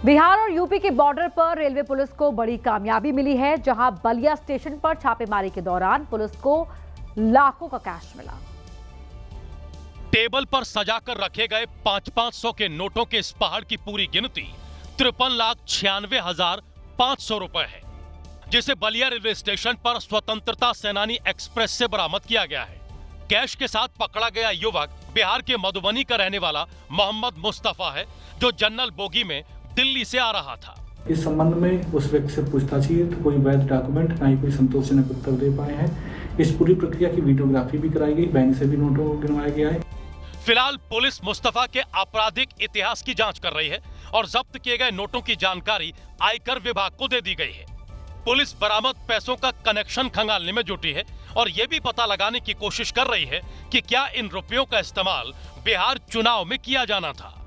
बिहार और यूपी के बॉर्डर पर रेलवे पुलिस को बड़ी कामयाबी मिली है, जहां बलिया स्टेशन पर छापेमारी के दौरान पुलिस को लाखों का कैश मिला। टेबल पर सजाकर रखे गए 500-500 के नोटों के इस पहाड़ की पूरी गिनती 53,96,500 रुपए है, जिसे बलिया रेलवे स्टेशन पर स्वतंत्रता सेनानी एक्सप्रेस से बरामद किया गया है। कैश के साथ पकड़ा गया युवक बिहार के मधुबनी का रहने वाला मोहम्मद मुस्तफा है, जो जनरल बोगी में दिल्ली से आ रहा था। इस संबंध में उस व्यक्ति से पूछताछ की तो कोई वैध डॉक्यूमेंट ना ही कोई संतोषजनक उत्तर दे पाए हैं। इस पूरी प्रक्रिया की वीडियोग्राफी भी कराई गई, बैंक से भी नोटों को गिनवाया गया है। फिलहाल पुलिस मुस्तफा के आपराधिक इतिहास की जांच कर रही है और जब्त किए गए नोटों की जानकारी आयकर विभाग को दे दी गई है। पुलिस बरामद पैसों का कनेक्शन खंगालने में जुटी है और यह भी पता लगाने की कोशिश कर रही है कि क्या इन रुपयों का इस्तेमाल बिहार चुनाव में किया जाना था।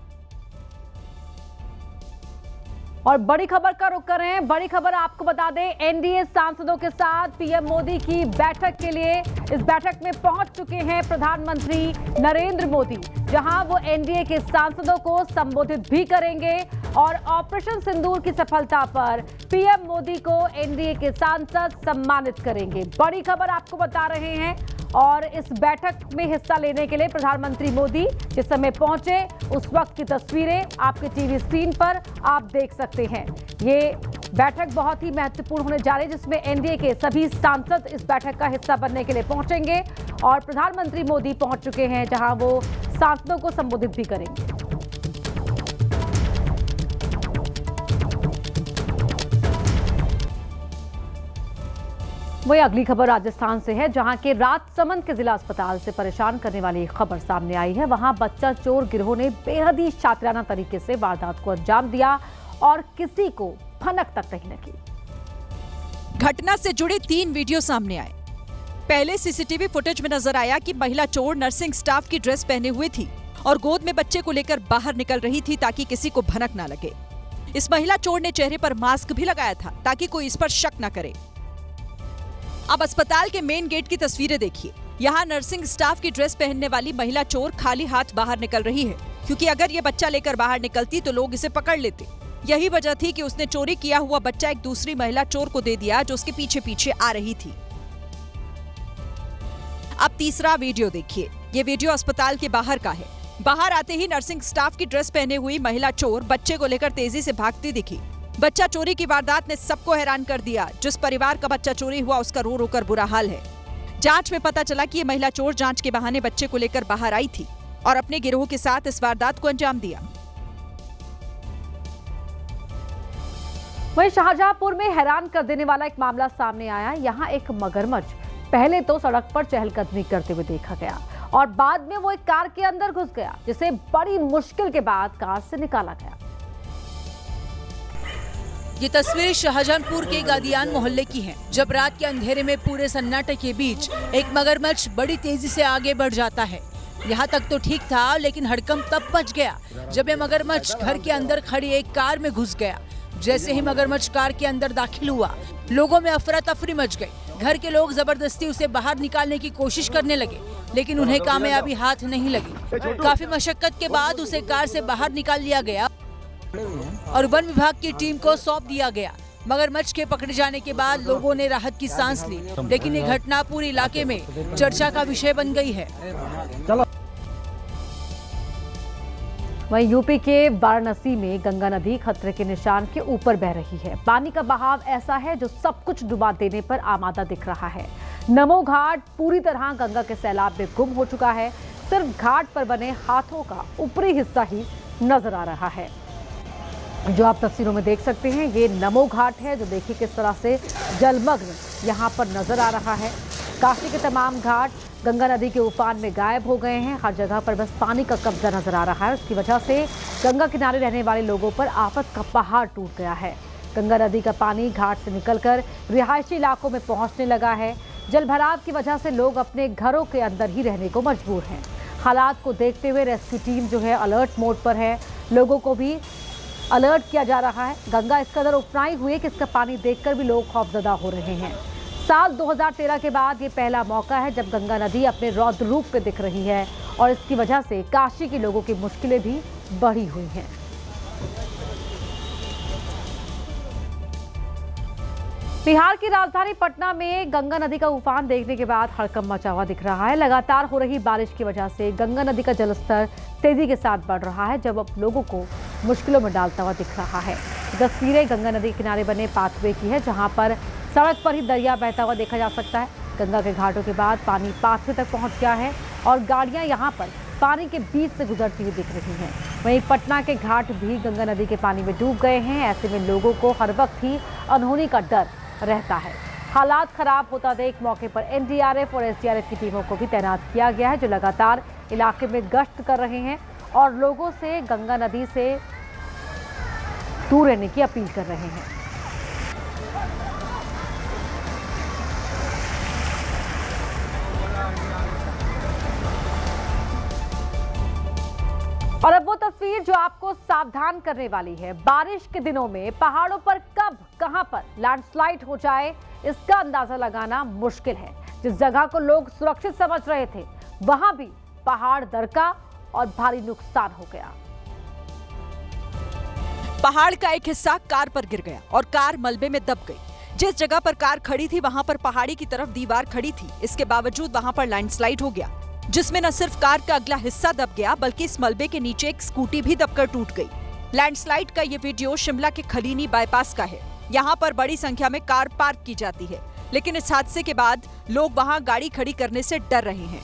और बड़ी खबर का रुख कर रहे हैं। बड़ी खबर आपको बता दें, एनडीए सांसदों के साथ पीएम मोदी की बैठक के लिए इस बैठक में पहुंच चुके हैं प्रधानमंत्री नरेंद्र मोदी, जहां वो एनडीए के सांसदों को संबोधित भी करेंगे और ऑपरेशन सिंदूर की सफलता पर पीएम मोदी को एनडीए के सांसद सम्मानित करेंगे। बड़ी खबर आपको बता रहे हैं। और इस बैठक में हिस्सा लेने के लिए प्रधानमंत्री मोदी जिस समय पहुंचे उस वक्त की तस्वीरें आपके टीवी स्क्रीन पर आप देख सकते हैं। ये बैठक बहुत ही महत्वपूर्ण होने जा रही है, जिसमें एनडीए के सभी सांसद इस बैठक का हिस्सा बनने के लिए पहुंचेंगे और प्रधानमंत्री मोदी पहुंच चुके हैं, जहां वो सांसदों को संबोधित भी करेंगे। वही अगली खबर राजस्थान से है, जहां के राजसमंद के जिला अस्पताल से परेशान करने वाली एक खबर सामने आई है। वहां बच्चा चोर गिरोह ने बेहद ही शातिराना तरीके से वारदात को अंजाम दिया और किसी को भनक तक नहीं लगी। घटना से जुड़े 3 वीडियो सामने आए। पहले सीसीटीवी फुटेज में नजर आया कि महिला चोर नर्सिंग स्टाफ की ड्रेस पहने हुई थी और गोद में बच्चे को लेकर बाहर निकल रही थी ताकि किसी को भनक न लगे। इस महिला चोर ने चेहरे पर मास्क भी लगाया था ताकि कोई इस पर शक न करे। अब अस्पताल के मेन गेट की तस्वीरें देखिए। यहाँ नर्सिंग स्टाफ की ड्रेस पहनने वाली महिला चोर खाली हाथ बाहर निकल रही है, क्योंकि अगर ये बच्चा लेकर बाहर निकलती तो लोग इसे पकड़ लेते। यही वजह थी कि उसने चोरी किया हुआ बच्चा एक दूसरी महिला चोर को दे दिया, जो उसके पीछे पीछे आ रही थी। अब तीसरा वीडियो देखिए। ये वीडियो अस्पताल के बाहर का है। बाहर आते ही नर्सिंग स्टाफ की ड्रेस पहने हुई महिला चोर बच्चे को लेकर तेजी से भागती दिखी। बच्चा चोरी की वारदात ने सबको हैरान कर दिया। जिस परिवार का बच्चा चोरी हुआ उसका रो रो कर बुरा हाल है। जांच में पता चला कि ये महिला चोर जांच के बहाने बच्चे को लेकर बाहर आई थी और अपने गिरोह के साथ इस वारदात को अंजाम दिया। वहीं शाहजहांपुर में हैरान कर देने वाला एक मामला सामने आया। यहाँ एक मगरमच्छ पहले तो सड़क पर चहलकदमी करते हुए देखा गया और बाद में वो एक कार के अंदर घुस गया, जिसे बड़ी मुश्किल के बाद कार से निकाला गया। ये तस्वीर शाहजहांपुर के गादियान मोहल्ले की है, जब रात के अंधेरे में पूरे सन्नाटे के बीच एक मगरमच्छ बड़ी तेजी से आगे बढ़ जाता है। यहाँ तक तो ठीक था, लेकिन हड़कंप तब मच गया जब ये मगरमच्छ घर के अंदर खड़ी एक कार में घुस गया। जैसे ही मगरमच्छ कार के अंदर दाखिल हुआ, लोगों में अफरा तफरी मच गई। घर के लोग जबरदस्ती उसे बाहर निकालने की कोशिश करने लगे, लेकिन उन्हें कामयाबी हाथ नहीं लगी। काफी मशक्कत के बाद उसे कार से बाहर निकाल लिया गया और वन विभाग की टीम को सौंप दिया गया। मगरमच्छ के पकड़े जाने के बाद लोगों ने राहत की सांस ली, लेकिन ये घटना पूरे इलाके में चर्चा का विषय बन गई है। वहीं यूपी के वाराणसी में गंगा नदी खतरे के निशान के ऊपर बह रही है। पानी का बहाव ऐसा है जो सब कुछ डुबा देने पर आमादा दिख रहा है। नमो घाट पूरी तरह गंगा के सैलाब में गुम हो चुका है। सिर्फ घाट पर बने हाथों का ऊपरी हिस्सा ही नजर आ रहा है। जो आप तस्वीरों में देख सकते हैं, ये नमो घाट है, जो देखिए किस तरह से जलमग्न यहाँ पर नजर आ रहा है। काशी के तमाम घाट गंगा नदी के उफान में गायब हो गए हैं। हर जगह पर बस पानी का कब्जा नजर आ रहा है। उसकी वजह से गंगा किनारे रहने वाले लोगों पर आफत का पहाड़ टूट गया है। गंगा नदी का पानी घाट से निकलकर रिहायशी इलाकों में पहुंचने लगा है। जलभराव की वजह से लोग अपने घरों के अंदर ही रहने को मजबूर हैं। हालात को देखते हुए रेस्क्यू टीम जो है अलर्ट मोड पर है। लोगों को भी अलर्ट किया जा रहा है। गंगा इस कदर उफनाई हुई है कि इसका पानी देखकर भी लोग खौफजदा हो रहे हैं। साल 2013 के बाद ये पहला मौका है जब गंगा नदी अपने रौद्र रूप में दिख रही है और इसकी वजह से काशी के लोगों की मुश्किलें भी बढ़ी हुई हैं। बिहार की राजधानी पटना में गंगा नदी का उफान देखने के बाद हड़कंप मचा हुआ दिख रहा है। लगातार हो रही बारिश की वजह से गंगा नदी का जलस्तर तेजी के साथ बढ़ रहा है, जब अब लोगों को मुश्किलों में डालता हुआ दिख रहा है। तस्वीरें गंगा नदी के किनारे बने पाथवे की है, जहां पर सड़क पर ही दरिया बहता हुआ देखा जा सकता है। गंगा के घाटों के बाद पानी पाथवे तक पहुंच गया है और गाड़ियां यहां पर पानी के बीच से गुजरती हुई दिख रही हैं। वहीं पटना के घाट भी गंगा नदी के पानी में डूब गए हैं। ऐसे में लोगों को हर वक्त ही अनहोनी का डर रहता है। हालात खराब होता देख मौके पर एनडीआरएफ और एसडीआरएफ की टीमों को भी तैनात किया गया है, जो लगातार इलाके में गश्त कर रहे हैं और लोगों से गंगा नदी से दूर रहने की अपील कर रहे हैं। और अब वो तस्वीर जो आपको सावधान करने वाली है। बारिश के दिनों में पहाड़ों पर कब कहां पर लैंडस्लाइड हो जाए, इसका अंदाजा लगाना मुश्किल है। जिस जगह को लोग सुरक्षित समझ रहे थे, वहां भी पहाड़ दरका और भारी नुकसान हो गया। पहाड़ का एक हिस्सा कार पर गिर गया और कार मलबे में दब गई। जिस जगह पर कार खड़ी थी वहां पर पहाड़ी की तरफ दीवार खड़ी थी। इसके बावजूद वहां पर लैंडस्लाइड हो गया, जिसमें न सिर्फ कार का अगला हिस्सा दब गया, बल्कि इस मलबे के नीचे एक स्कूटी भी दबकर टूट गई। लैंडस्लाइड का ये वीडियो शिमला के खलीनी बाईपास का है। यहाँ पर बड़ी संख्या में कार पार्क की जाती है, लेकिन इस हादसे के बाद लोग वहाँ गाड़ी खड़ी करने से डर रहे हैं।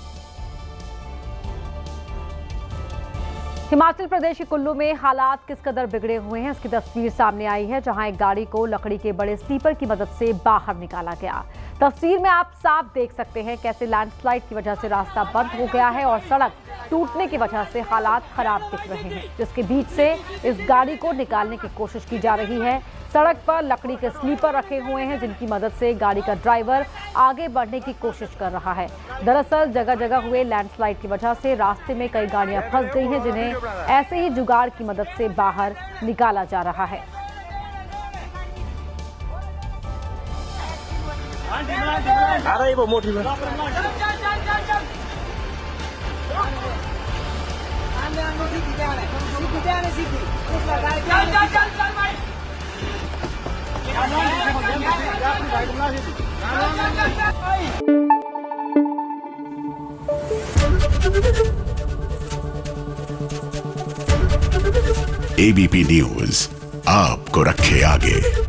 हिमाचल प्रदेश के कुल्लू में हालात किस कदर बिगड़े हुए हैं, इसकी तस्वीर सामने आई है, जहां एक गाड़ी को लकड़ी के बड़े स्लीपर की मदद से बाहर निकाला गया। तस्वीर में आप साफ देख सकते हैं कैसे लैंडस्लाइड की वजह से रास्ता बंद हो गया है और सड़क टूटने की वजह से हालात खराब दिख रहे हैं, जिसके बीच से इस गाड़ी को निकालने की कोशिश की जा रही है। सड़क पर लकड़ी के स्लीपर रखे हुए हैं, जिनकी मदद से गाड़ी का ड्राइवर आगे बढ़ने की कोशिश कर रहा है। दरअसल जगह जगह हुए लैंडस्लाइड की वजह से रास्ते में कई गाड़ियां फंस गई हैं, जिन्हें ऐसे ही जुगाड़ की मदद से बाहर निकाला जा रहा है। एबीपी न्यूज आपको रखे आगे।